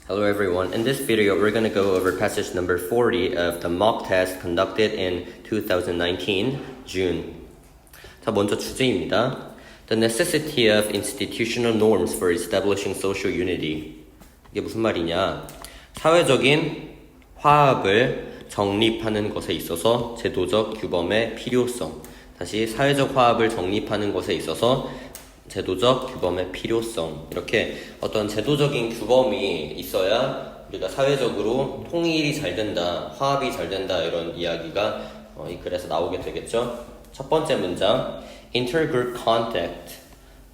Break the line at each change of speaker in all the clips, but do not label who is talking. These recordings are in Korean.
Hello everyone, in this video we're going to go over passage number 40 of the mock test conducted in 2019, June. 자, 먼저 주제입니다. The necessity of institutional norms for establishing social unity. 이게 무슨 말이냐? 사회적인 화합을 정립하는 것에 있어서 제도적 규범의 필요성. 다시 사회적 화합을 정립하는 것에 있어서 제도적 규범의 필요성. 이렇게 어떤 제도적인 규범이 있어야 우리가 사회적으로 통일이 잘 된다, 화합이 잘 된다, 이런 이야기가 이 글에서 나오게 되겠죠. 첫 번째 문장, intergroup contact.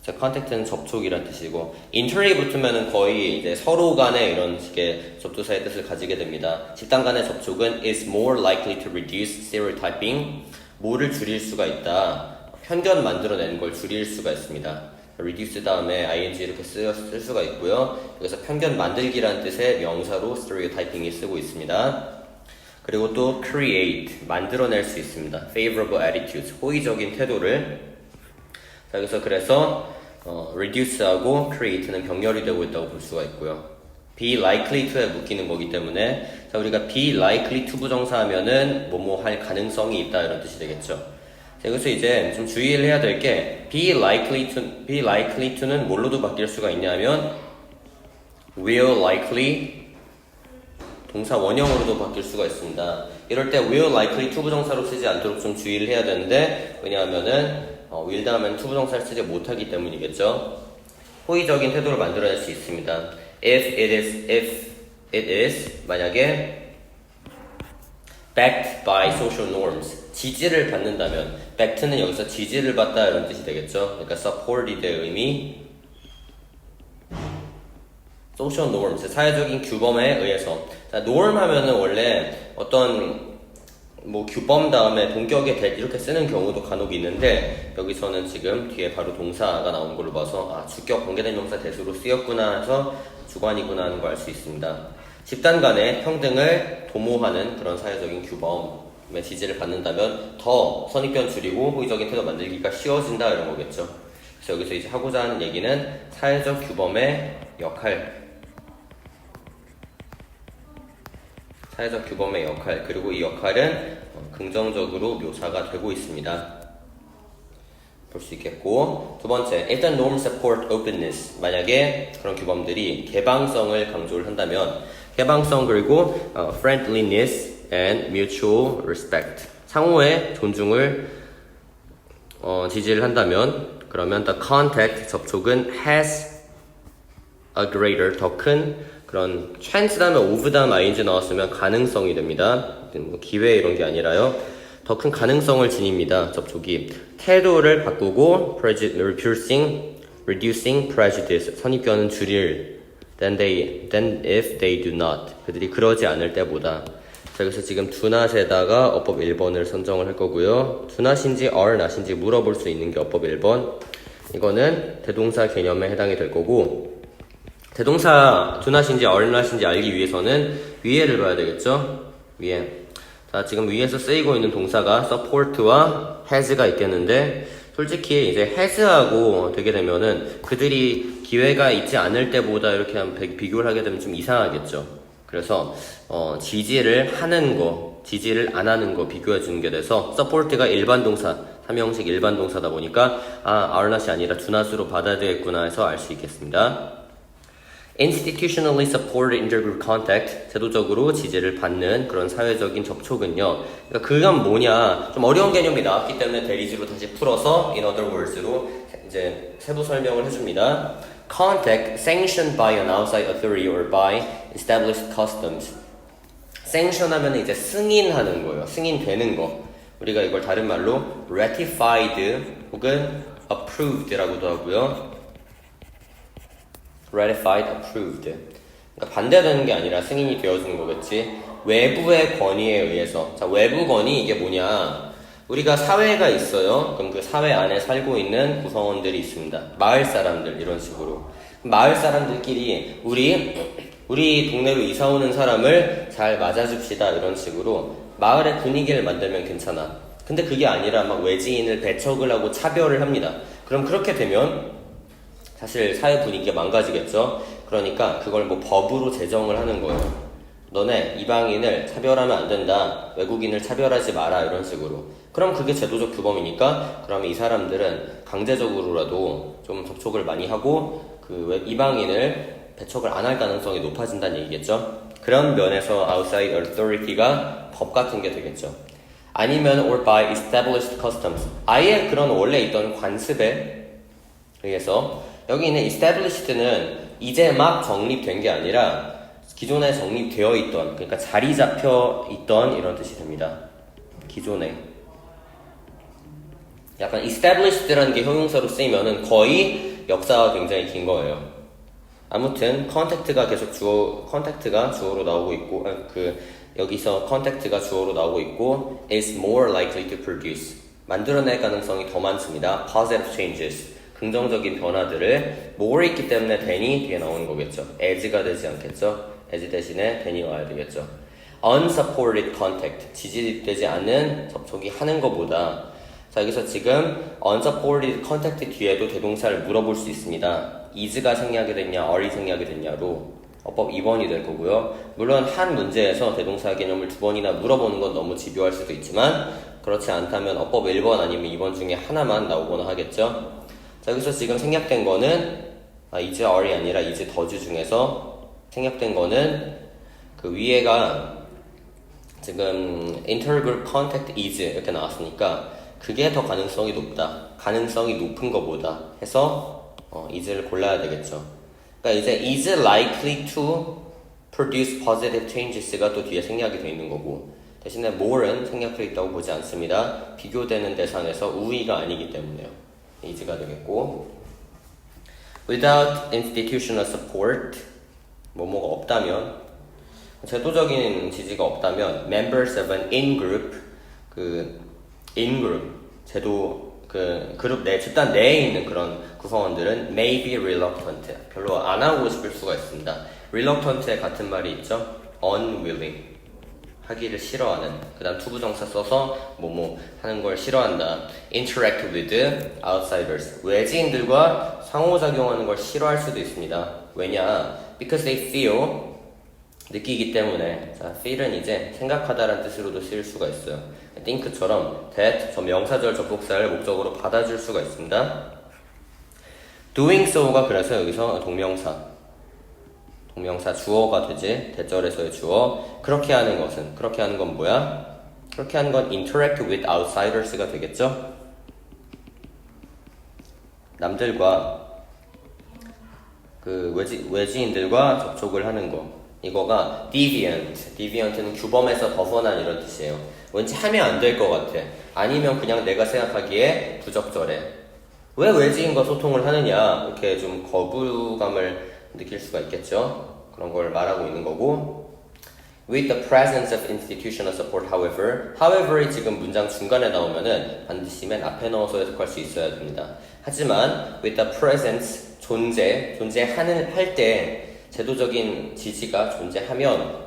자, contact는 접촉이란 뜻이고, inter이 붙으면 거의 이제 서로 간의 이런 식의 접두사의 뜻을 가지게 됩니다. 집단 간의 접촉은 is more likely to reduce stereotyping. 뭐를 줄일 수가 있다. 편견 만들어내는 걸 줄일 수가 있습니다. reduce 다음에 ing 이렇게 쓸 수가 있고요. 여기서 편견 만들기라는 뜻의 명사로 stereotyping이 쓰고 있습니다. 그리고 또 create, 만들어낼 수 있습니다. favorable attitudes, 호의적인 태도를. 자, 여기서 그래서 reduce하고 create는 병렬이 되고 있다고 볼 수가 있고요. be likely to에 묶이는 거기 때문에 자, 우리가 be likely to 부정사하면은 뭐뭐 할 가능성이 있다 이런 뜻이 되겠죠. 여기서 이제 좀 주의를 해야 될 게 be likely to는 뭘로도 바뀔 수가 있냐면 will likely 동사 원형으로도 바뀔 수가 있습니다. 이럴 때 will likely to 부정사로 쓰지 않도록 좀 주의를 해야 되는데 왜냐하면은 will 다음에는 to 부정사를 쓰지 못하기 때문이겠죠. 호의적인 태도를 만들어낼 수 있습니다. if it is 만약에 backed by social norms 지지를 받는다면 backed는 여기서 지지를 받다 이런 뜻이 되겠죠. 그러니까 supported의 의미 social norms 사회적인 규범에 의해서 자, norm 하면은 원래 어떤 뭐 규범 다음에 동격의 that 이렇게 쓰는 경우도 간혹 있는데 여기서는 지금 뒤에 바로 동사가 나온 걸로 봐서 주격 관계된 명사 대수로 쓰였구나 해서 주관이구나 하는 걸 알 수 있습니다. 집단 간의 평등을 도모하는 그런 사회적인 규범의 지지를 받는다면 더 선입견 줄이고 호의적인 태도 만들기가 쉬워진다 이런 거겠죠. 그래서 여기서 이제 하고자 하는 얘기는 사회적 규범의 역할 그리고 이 역할은 긍정적으로 묘사가 되고 있습니다. 볼 수 있겠고 두 번째, 일단 norms support openness 만약에 그런 규범들이 개방성을 강조를 한다면 개방성 그리고 friendliness and mutual respect 상호의 존중을 지지를 한다면 그러면 the contact 접촉은 has a greater 더 큰 그런 chance 다음에 of 다음 ing 나왔으면 가능성이 됩니다. 뭐 기회 이런 게 아니라요. 더 큰 가능성을 지닙니다. 접촉이 태도를 바꾸고 reducing prejudice 선입견은 줄일 than if they do not 그들이 그러지 않을 때보다. 자, 그래서 지금 do not에다가 어법 1번을 선정을 할 거고요. do not인지 are not인지 물어볼 수 있는 게 어법 1번. 이거는 대동사 개념에 해당이 될 거고 대동사 do not인지 are not인지 알기 위해서는 위에를 봐야 되겠죠. 위에. 자, 지금 위에서 쓰이고 있는 동사가 support와 has가 있겠는데 솔직히 이제 has하고 되게 되면은 그들이 기회가 있지 않을 때보다 이렇게 비교를 하게 되면 좀 이상하겠죠. 그래서 지지를 하는 거, 지지를 안 하는 거 비교해 주는 게 돼서 support가 일반 동사, 삼형식 일반 동사다 보니까 are not이 아니라 do not으로 받아들였구나 해서 알 수 있겠습니다. institutionally supported intergroup contact 제도적으로 지지를 받는 그런 사회적인 접촉은요. 그러니까 그건 뭐냐 좀 어려운 개념이 나왔기 때문에 대리지로 다시 풀어서 in other words로 이제 세부 설명을 해줍니다. contact sanctioned by an outside authority or by established customs sanction 하면 이제 승인하는 거예요. 승인되는 거. 우리가 이걸 다른 말로 ratified 혹은 approved라고도 하고요. ratified, approved. 그러니까 반대되는 게 아니라 승인이 되어주는 거겠지. 외부의 권위에 의해서. 자, 외부 권위 이게 뭐냐? 우리가 사회가 있어요. 그럼 그 사회 안에 살고 있는 구성원들이 있습니다. 마을 사람들 이런 식으로. 마을 사람들끼리 우리 동네로 이사 오는 사람을 잘 맞아줍시다 이런 식으로 마을의 분위기를 만들면 괜찮아. 근데 그게 아니라 막 외지인을 배척을 하고 차별을 합니다. 그럼 그렇게 되면 사실 사회 분위기가 망가지겠죠. 그러니까 그걸 뭐 법으로 제정을 하는 거예요. 너네 이방인을 차별하면 안 된다. 외국인을 차별하지 마라. 이런 식으로. 그럼 그게 제도적 규범이니까 그러면 이 사람들은 강제적으로라도 좀 접촉을 많이 하고 그 이방인을 배척을 안 할 가능성이 높아진다는 얘기겠죠. 그런 면에서 outside authority가 법 같은 게 되겠죠. 아니면 or by established customs. 아예 그런 원래 있던 관습에 의해서 여기 있는 established는 이제 막 정립된 게 아니라 기존에 정립되어 있던, 그러니까 자리 잡혀 있던 이런 뜻이 됩니다. 기존에. 약간 established라는 게 형용사로 쓰이면은 거의 역사가 굉장히 긴 거예요. 아무튼 contact가 계속 contact가 주어로 나오고 있고, 여기서 contact가 주어로 나오고 있고, is more likely to produce. 만들어낼 가능성이 더 많습니다. positive changes. 긍정적인 변화들을 more 있기 때문에 than이 뒤에 나오는 거겠죠. as가 되지 않겠죠. as 대신에 than이 와야 되겠죠. unsupported contact, 지지되지 않는 접촉이 하는 것보다. 자, 여기서 지금 unsupported contact 뒤에도 대동사를 물어볼 수 있습니다. is가 생략이 됐냐, are이 생략이 됐냐로 어법 2번이 될 거고요. 물론 한 문제에서 대동사 개념을 2번이나 물어보는 건 너무 집요할 수도 있지만 그렇지 않다면 어법 1번 아니면 2번 중에 하나만 나오거나 하겠죠. 자, 여기서 지금 생략된 거는 is are이 아니라 is 더즈 중에서 생략된 거는 그 위에가 지금 intergroup contact is 이렇게 나왔으니까 그게 더 가능성이 높다. 가능성이 높은 것보다 해서 is를 골라야 되겠죠. 그러니까 이제 is likely to produce positive changes가 또 뒤에 생략이 되어 있는 거고 대신에 more은 생략되어 있다고 보지 않습니다. 비교되는 대상에서 우위가 아니기 때문에요. is가 되겠고 without institutional support 뭐뭐가 없다면 제도적인 지지가 없다면 members of an in-group in-group 제도 그룹 내 집단 내에 있는 그런 구성원들은 may be reluctant 별로 안 하고 싶을 수가 있습니다. reluctant에 같은 말이 있죠. unwilling 하기를 싫어하는 그 다음 투부정사 써서 뭐뭐 하는 걸 싫어한다. interact with outsiders 외지인들과 상호작용하는 걸 싫어할 수도 있습니다. 왜냐? because they feel 느끼기 때문에 자, feel은 이제 생각하다라는 뜻으로도 쓰일 수가 있어요. think처럼 that 저 명사절 접속사를 목적으로 받아줄 수가 있습니다. doing so가 그래서 여기서 동명사 주어가 되지 대절에서의 주어 그렇게 하는 것은 그렇게 하는 건 뭐야? 그렇게 하는 건 interact with outsiders가 되겠죠? 남들과 그 외지인들과 접촉을 하는 거 이거가 deviant는 규범에서 벗어난 이런 뜻이에요. 왠지 하면 안 될 것 같아. 아니면 그냥 내가 생각하기에 부적절해. 왜 외지인과 소통을 하느냐 이렇게 좀 거부감을 느낄 수가 있겠죠. 그런 걸 말하고 있는 거고 with the presence of institutional support however이 지금 문장 중간에 나오면은 반드시 맨 앞에 넣어서 해석할 수 있어야 됩니다. 하지만 with the presence 존재하는 할 때 제도적인 지지가 존재하면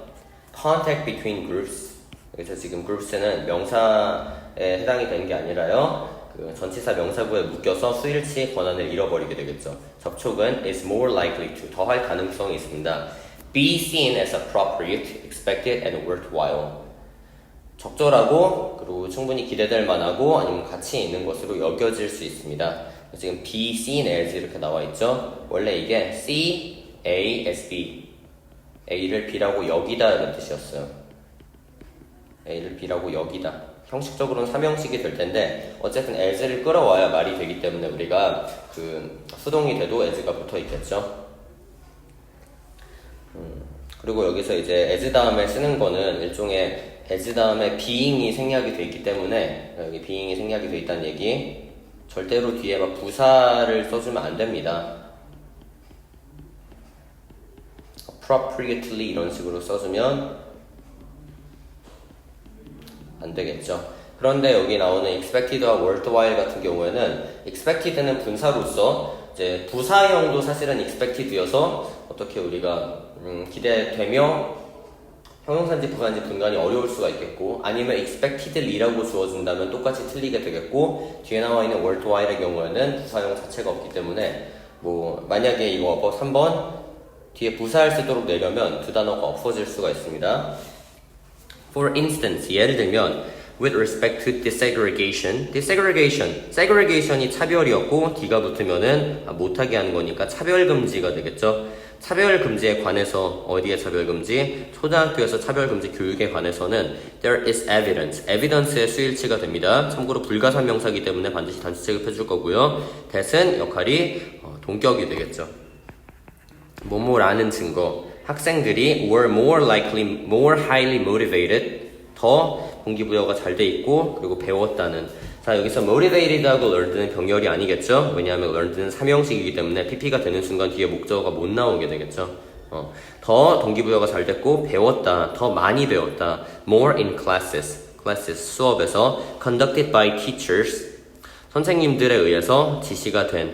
contact between groups 여기서 지금 groups는 명사에 해당이 되는 게 아니라요 그 전치사 명사구에 묶여서 수일치 권한을 잃어버리게 되겠죠. 접촉은 is more likely to 더 할 가능성이 있습니다. be seen as appropriate, expected and worthwhile 적절하고 그리고 충분히 기대될 만하고 아니면 가치 있는 것으로 여겨질 수 있습니다. 지금 be seen as 이렇게 나와 있죠. 원래 이게 C, A, S, B A를 B라고 여기다 이런 뜻이었어요. A를 B라고 여기다 형식적으로는 삼형식이 될 텐데 어쨌든 as를 끌어와야 말이 되기 때문에 우리가 그 수동이 돼도 as가 붙어 있겠죠. 그리고 여기서 이제 as 다음에 쓰는 거는 일종의 as 다음에 being이 생략이 돼 있기 때문에 여기 being이 생략이 돼 있다는 얘기 절대로 뒤에 막 부사를 써주면 안 됩니다. appropriately 이런 식으로 써주면 안 되겠죠. 그런데 여기 나오는 expected와 worthwhile 같은 경우에는 expected는 분사로서 이제 부사형도 사실은 expected여서 어떻게 우리가 기대되며 형용사인지 부사인지 분간이 어려울 수가 있겠고 아니면 expectedly라고 주어진다면 똑같이 틀리게 되겠고 뒤에 나와 있는 worthwhile의 경우에는 부사형 자체가 없기 때문에 뭐 만약에 이거 3번 뒤에 부사를 쓰도록 내려면 두 단어가 없어질 수가 있습니다. For instance, 예를 들면 with respect to desegregation, segregation이 차별이었고 D가 붙으면은 못하게 하는 거니까 차별금지가 되겠죠. 차별금지에 관해서 어디에 차별금지? 초등학교에서 차별금지 교육에 관해서는 there is evidence의 수일치가 됩니다. 참고로 불가산명사이기 때문에 반드시 단수 취급해줄 거고요. that은 역할이 동격이 되겠죠. 뭐뭐라는 증거. 학생들이 were more highly motivated, 더 동기부여가 잘 돼 있고 그리고 배웠다는. 자, 여기서 motivated하고 learned는 병렬이 아니겠죠? 왜냐하면 learned는 3형식이기 때문에 PP가 되는 순간 뒤에 목적어가 못 나오게 되겠죠. 더 동기부여가 잘 됐고 배웠다, 더 많이 배웠다. more in classes 수업에서 conducted by teachers, 선생님들에 의해서 지시가 된,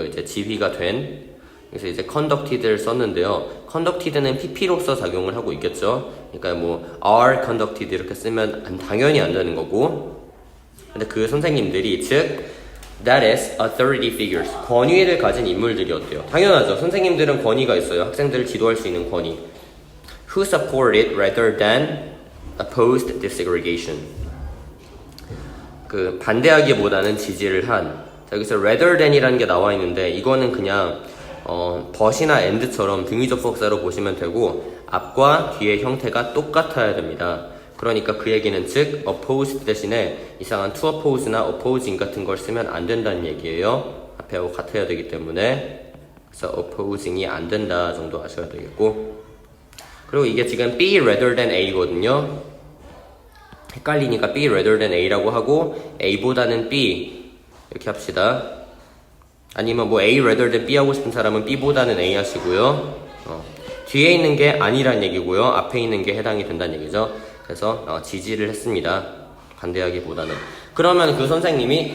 이제 지휘가 된. 그래서 이제 conducted를 썼는데요. conducted는 PP로서 작용을 하고 있겠죠. 그러니까 뭐 are conducted 이렇게 쓰면 당연히 안 되는 거고. 근데 그 선생님들이 즉 that is authority figures, 권위를 가진 인물들이었대요. 당연하죠. 선생님들은 권위가 있어요. 학생들을 지도할 수 있는 권위. Who supported rather than opposed desegregation. 반대하기보다는 지지를 한. 자, 여기서 rather than이라는 게 나와 있는데 이거는 그냥 but이나 and처럼 등위 접속사로 보시면 되고 앞과 뒤의 형태가 똑같아야 됩니다. 그러니까 그 얘기는 즉 opposed 대신에 이상한 to oppose나 opposing 같은 걸 쓰면 안 된다는 얘기예요. 앞에하고 같아야 되기 때문에. 그래서 opposing이 안 된다 정도 아셔야 되겠고. 그리고 이게 지금 B rather than A거든요. 헷갈리니까 B rather than A라고 하고 A보다는 B 이렇게 합시다. 아니면 뭐 A rather than B 하고 싶은 사람은 B보다는 A 하시고요. 뒤에 있는 게 아니란 얘기고요. 앞에 있는 게 해당이 된다는 얘기죠. 그래서 지지를 했습니다. 반대하기보다는. 그러면 그 선생님이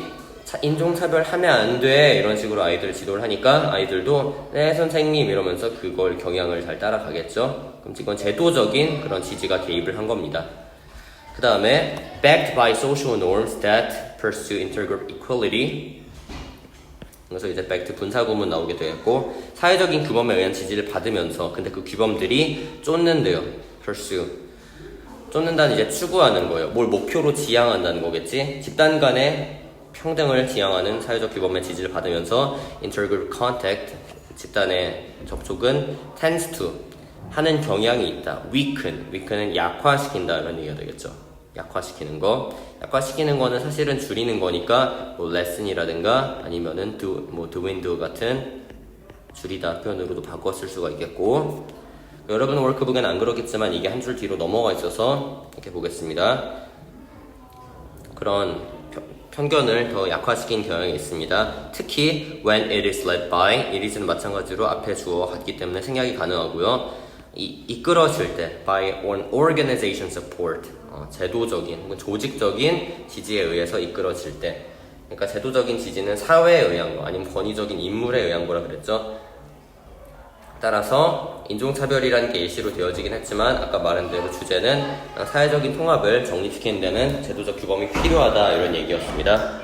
인종차별하면 안 돼 이런 식으로 아이들을 지도를 하니까 아이들도 네 선생님 이러면서 그걸 경향을 잘 따라가겠죠. 그럼 이건 제도적인 그런 지지가 개입을 한 겁니다. 그 다음에 backed by social norms that pursue intergroup equality. 그래서 이제 back 분사구문 나오게 되겠고 사회적인 규범에 의한 지지를 받으면서 근데 그 규범들이 쫓는데요. pursue. 쫓는다는 이제 추구하는 거예요. 뭘 목표로 지향한다는 거겠지. 집단 간의 평등을 지향하는 사회적 규범의 지지를 받으면서 intergroup contact, 집단의 접촉은 tends to, 하는 경향이 있다. weaken은 약화시킨다 이런 얘기가 되겠죠. 약화시키는 거. 약화시키는 거는 사실은 줄이는 거니까 뭐 lesson이라든가 아니면은 doing 같은 줄이다 표현으로도 바꿔 쓸 수가 있겠고. 여러분 워크북엔 안 그렇겠지만 이게 한 줄 뒤로 넘어가 있어서 이렇게 보겠습니다. 그런 편견을 더 약화시킨 경향이 있습니다. 특히 when it is led by, it is는 마찬가지로 앞에 주어가 같기 때문에 생략이 가능하고요. 이끌어질 때 by an organization support, 제도적인 혹은 조직적인 지지에 의해서 이끌어질 때. 그러니까 제도적인 지지는 사회에 의한 거 아니면 권위적인 인물에 의한 거라 그랬죠. 따라서 인종차별이라는 게 예시로 되어지긴 했지만 아까 말한 대로 주제는 사회적인 통합을 정립시키는 데는 제도적 규범이 필요하다 이런 얘기였습니다.